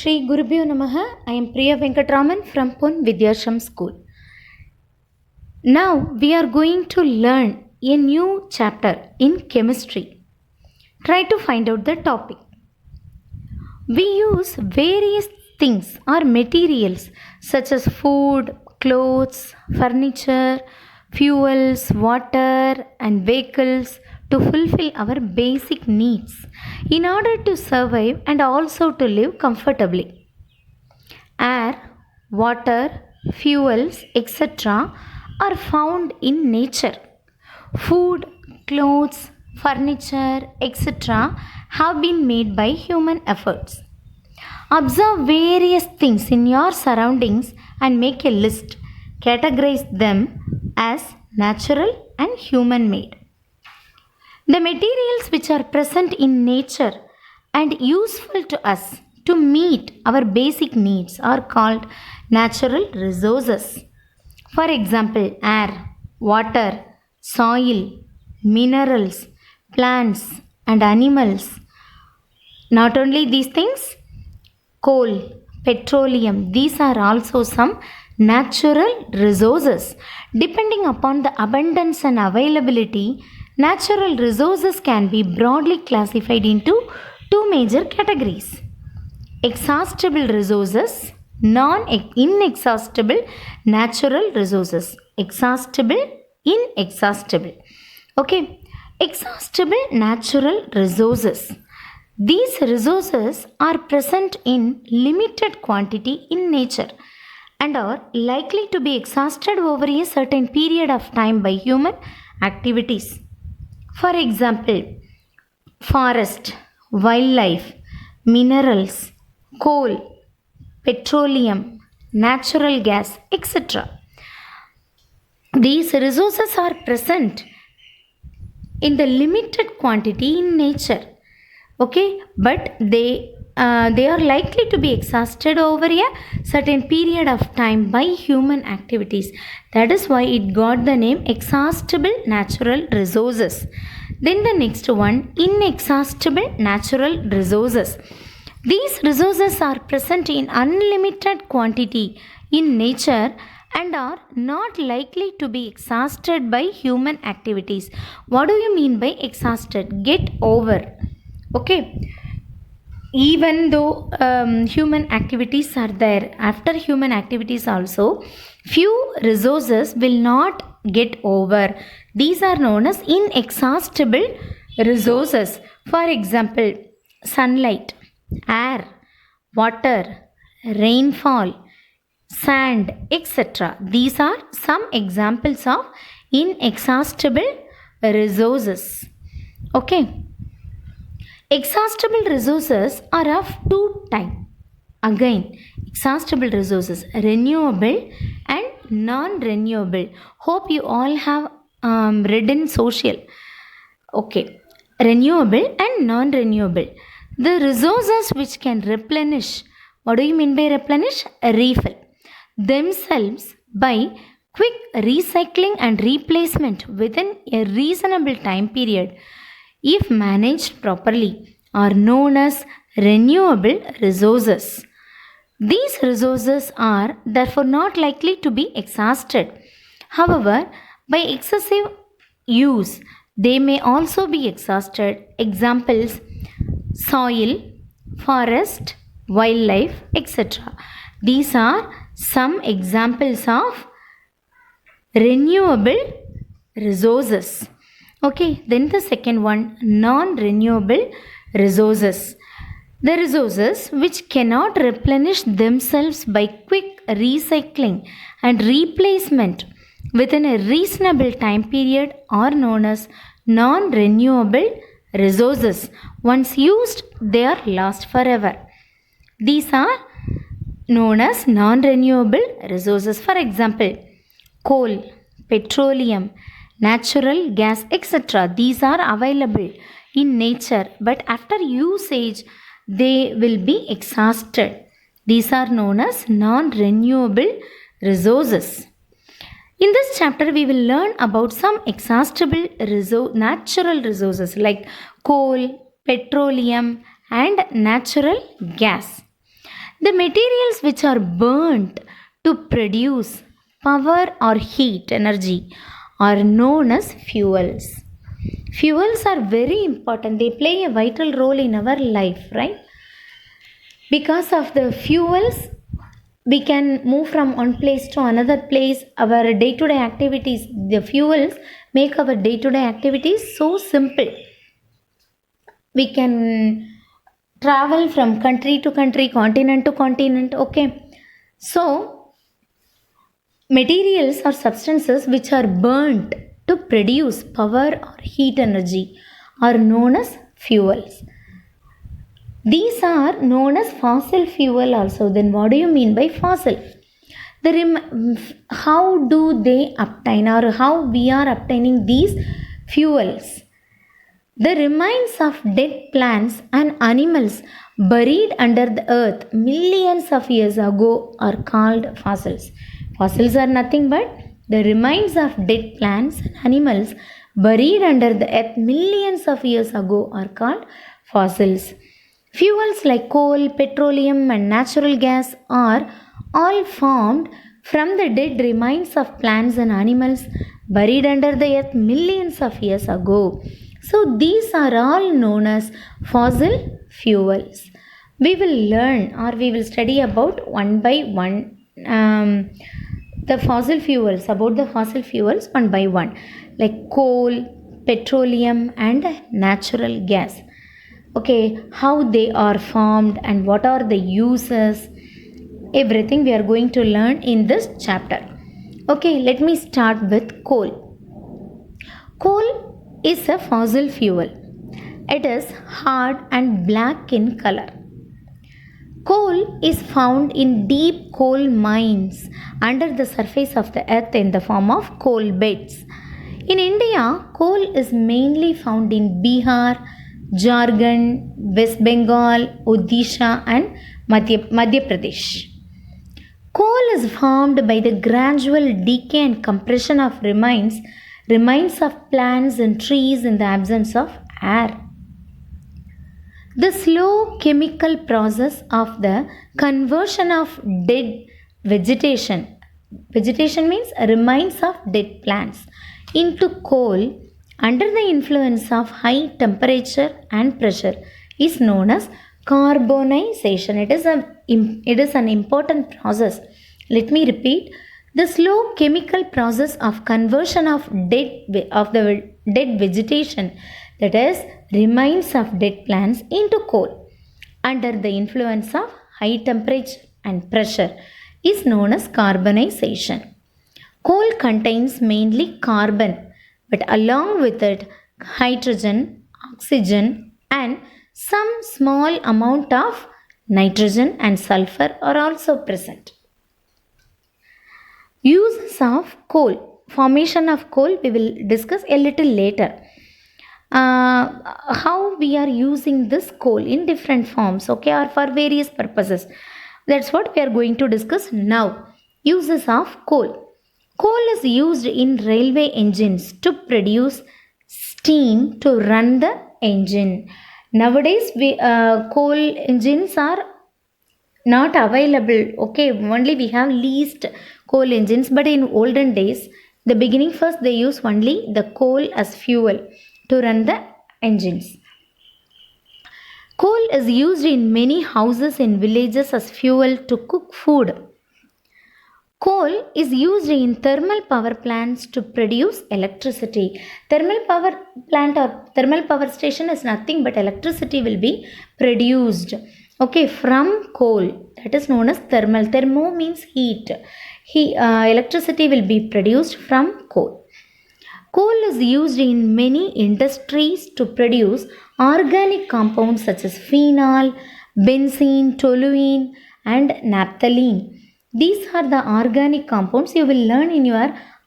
Shri Gurubhyo Namaha. I am Priya Venkatraman from Pun Vidyashram School. Now we are going to learn a new chapter in chemistry. Try to find out the topic. We use various things or materials such as food, clothes, furniture, fuels, water, and vehicles to fulfill our basic needs in order to survive and also to live comfortably. Air, water, fuels, etc. are found in nature. Food, clothes, furniture, etc. have been made by human efforts. Observe various things in your surroundings and make a list. Categorize them as natural and human made. The materials which are present in nature and useful to us to meet our basic needs are called natural resources. For example, air, water, soil, minerals, plants, and animals. Not only these things, coal, petroleum, these are also some natural resources. Depending upon the abundance and availability, natural resources can be broadly classified into two major categories: exhaustible resources, inexhaustible natural resources. Exhaustible, inexhaustible. Okay, exhaustible natural resources. These resources are present in limited quantity in nature and are likely to be exhausted over a certain period of time by human activities. For example, forest, wildlife, minerals, coal, petroleum, natural gas, etc. These resources are present in the limited quantity in nature. Okay, but they are likely to be exhausted over a certain period of time by human activities. That is why it got the name exhaustible natural resources. Then the next one, inexhaustible natural resources. These resources are present in unlimited quantity in nature and are not likely to be exhausted by human activities. What do you mean by exhausted? Get over. Okay, even though human activities are there, after human activities also, few resources will not get over. These are known as inexhaustible resources. For example, sunlight, air, water, rainfall, sand, etc. These are some examples of inexhaustible resources. Okay. Exhaustible resources are of two types. Again, exhaustible resources, renewable and non-renewable. Hope you all have read in social. Okay, renewable and non-renewable. The resources which can replenish. What do you mean by replenish? Refill themselves by quick recycling and replacement within a reasonable time period, if managed properly, are known as renewable resources. These resources are therefore not likely to be exhausted. However, by excessive use, they may also be exhausted. Examples: soil, forest, wildlife, etc. These are some examples of renewable resources. Okay, then the second one, non-renewable resources. The resources which cannot replenish themselves by quick recycling and replacement within a reasonable time period are known as non-renewable resources. Once used, they are lost forever. These are known as non-renewable resources. For example, coal, petroleum, natural gas, etc. These are available in nature, but after usage, they will be exhausted. These are known as non-renewable resources. In this chapter, we will learn about some exhaustible natural resources like coal, petroleum, and natural gas. The materials which are burnt to produce power or heat energy are known as fuels. Fuels are very important. They play a vital role in our life, right? Because of the fuels, we can move from one place to another place. Our day-to-day activities, the fuels make our day-to-day activities so simple. We can travel from country to country, continent to continent. Okay, so materials or substances which are burnt to produce power or heat energy are known as fuels. These are known as fossil fuel also. Then what do you mean by fossil? How do they obtain, or how we are obtaining these fuels? The remains of dead plants and animals buried under the earth millions of years ago are called fossils. Fossils are nothing but the remains of dead plants and animals buried under the earth millions of years ago are called fossils. Fuels like coal, petroleum and natural gas are all formed from the dead remains of plants and animals buried under the earth millions of years ago. So these are all known as fossil fuels. We will learn, or we will study about one by one the fossil fuels, about the fossil fuels one by one, like coal, petroleum and natural gas. Okay, how they are formed and what are the uses, everything we are going to learn in this chapter. Okay, let me start with coal. Coal is a fossil fuel. It is hard and black in color. Coal is found in deep coal mines under the surface of the earth in the form of coal beds. In India, coal is mainly found in Bihar, Jharkhand, West Bengal, Odisha and Madhya Pradesh. Coal is formed by the gradual decay and compression of remains of plants and trees in the absence of air. The slow chemical process of the conversion of dead vegetation means remains of dead plants, into coal under the influence of high temperature and pressure is known as carbonization. It is an important process. Let me repeat. The slow chemical process of conversion of the dead vegetation, that is remains of dead plants, into coal under the influence of high temperature and pressure is known as carbonization. Coal contains mainly carbon, but along with it hydrogen, oxygen and some small amount of nitrogen and sulfur are also present. Uses of coal. Formation of coal we will discuss a little later. How we are using this coal in different forms, okay, or for various purposes. That's what we are going to discuss now. Uses of coal. Coal is used in railway engines to produce steam to run the engine. Nowadays, coal engines are not available. Okay, only we have leased coal engines. But in olden days, the beginning first they use only the coal as fuel to run the engines. Coal is used in many houses in villages as fuel to cook food. Coal is used in thermal power plants to produce electricity. Thermal power plant or thermal power station is nothing but electricity will be produced, okay, from coal. That is known as thermal. Thermo means heat. Electricity will be produced from coal. Coal is used in many industries to produce organic compounds such as phenol, benzene, toluene and naphthalene. These are the organic compounds. You will learn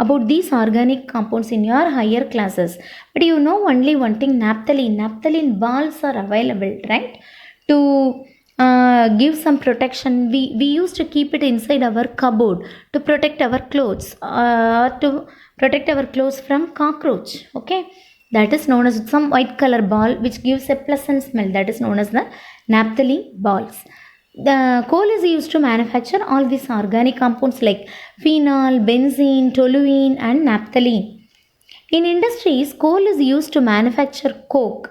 about these organic compounds in your higher classes. But you know only one thing, naphthalene. Naphthalene balls are available, right? To give some protection. We used to keep it inside our cupboard to protect our clothes. To protect our clothes from cockroach. Okay. That is known as some white color ball which gives a pleasant smell. That is known as the naphthalene balls. The coal is used to manufacture all these organic compounds like phenol, benzene, toluene, and naphthalene. In industries, coal is used to manufacture coke,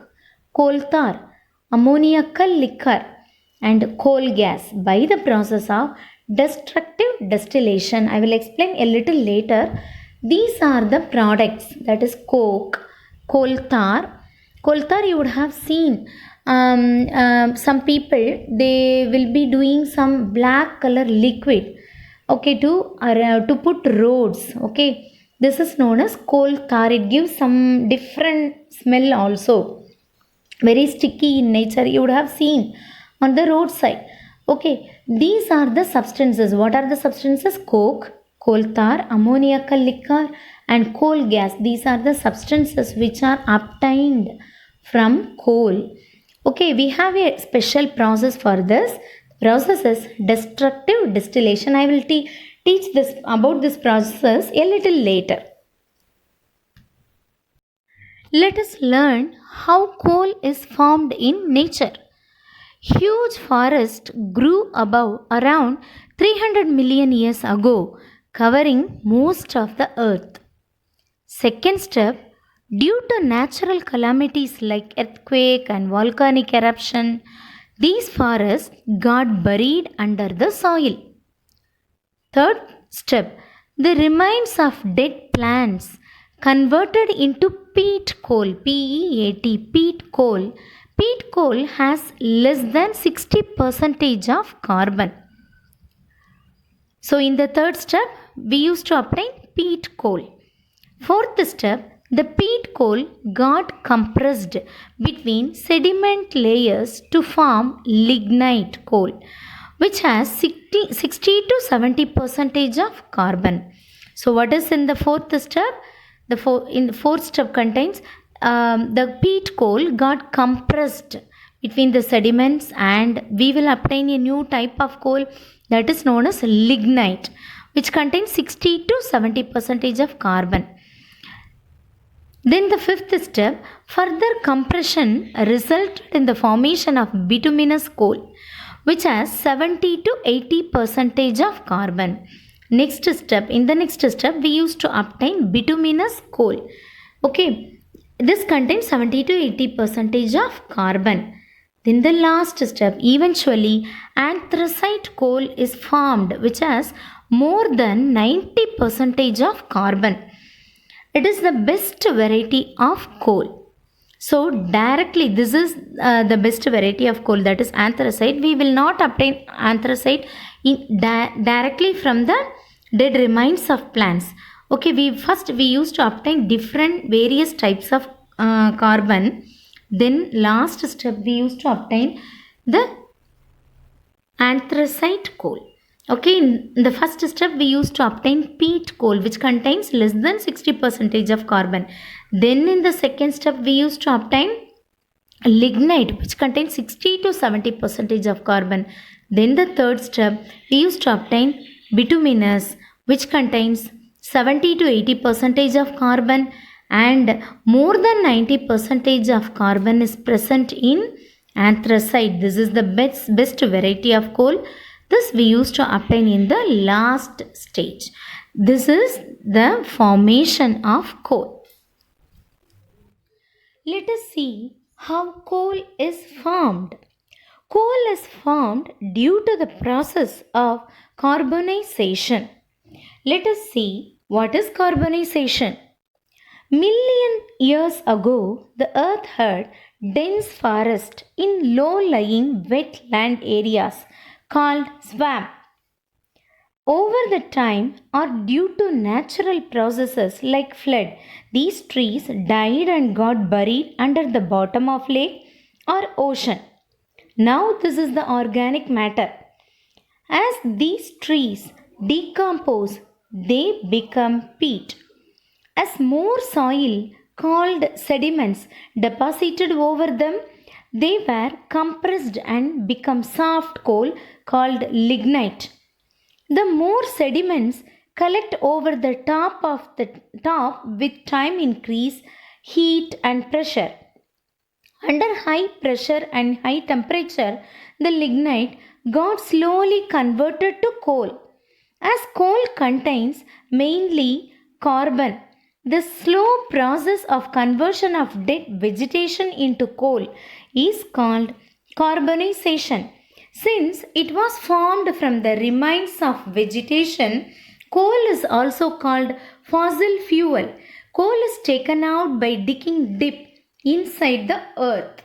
coal tar, ammoniacal liquor, and coal gas by the process of destructive distillation. I will explain a little later. These are the products, that is coke, coal tar. Coal tar you would have seen. Some people, they will be doing some black color liquid, okay, to put roads, okay. This is known as coal tar. It gives some different smell also, very sticky in nature. You would have seen on the roadside. Okay, these are the substances. What are the substances? Coke, coal tar, ammoniacal liquor, and coal gas. These are the substances which are obtained from coal. Okay, we have a special process for this. Process is destructive distillation. I will teach this about this process a little later. Let us learn how coal is formed in nature. Huge forests grew above around 300 million years ago, covering most of the earth. Second step, due to natural calamities like earthquake and volcanic eruption, these forests got buried under the soil. Third step, the remains of dead plants converted into peat coal, PEAT, peat coal. Peat coal has less than 60% of carbon. So in the third step, we used to obtain peat coal. Fourth step, the peat coal got compressed between sediment layers to form lignite coal, which has 60 to 70% of carbon. So what is in the fourth step? In the fourth step contains the peat coal got compressed between the sediments, and we will obtain a new type of coal that is known as lignite, which contains 60 to 70% of carbon. Then the fifth step, further compression resulted in the formation of bituminous coal, which has 70 to 80% of carbon. Next step, in the next step, we used to obtain bituminous coal. Okay, this contains 70 to 80% of carbon. Then the last step, eventually anthracite coal is formed, which has more than 90% of carbon. It is the best variety of coal. So directly this is the best variety of coal, that is anthracite. We will not obtain anthracite directly from the dead remains of plants. Okay, we used to obtain different various types of carbon. Then last step, we used to obtain the anthracite coal. Okay, in the first step, we used to obtain peat coal, which contains less than 60% of carbon. Then in the second step, we used to obtain lignite, which contains 60 to 70% of carbon. Then the third step, we used to obtain bituminous, which contains 70 to 80% of carbon, and more than 90% of carbon is present in anthracite. This is the best variety of coal. This we used to obtain in the last stage. This is the formation of coal. Let us see how coal is formed. Coal is formed due to the process of carbonization. Let us see what is carbonization. Million years ago, the earth had dense forest in low-lying wetland areas called swamp. Over the time, or due to natural processes like flood, these trees died and got buried under the bottom of lake or ocean. Now this is the organic matter. As these trees decompose, they become peat. As more soil called sediments deposited over them, they were compressed and become soft coal called lignite. The more sediments collect over the top with time increase heat and pressure. Under high pressure and high temperature, the lignite got slowly converted to coal. As coal contains mainly carbon, the slow process of conversion of dead vegetation into coal is called carbonization. Since it was formed from the remains of vegetation, coal is also called fossil fuel. Coal is taken out by digging deep inside the earth.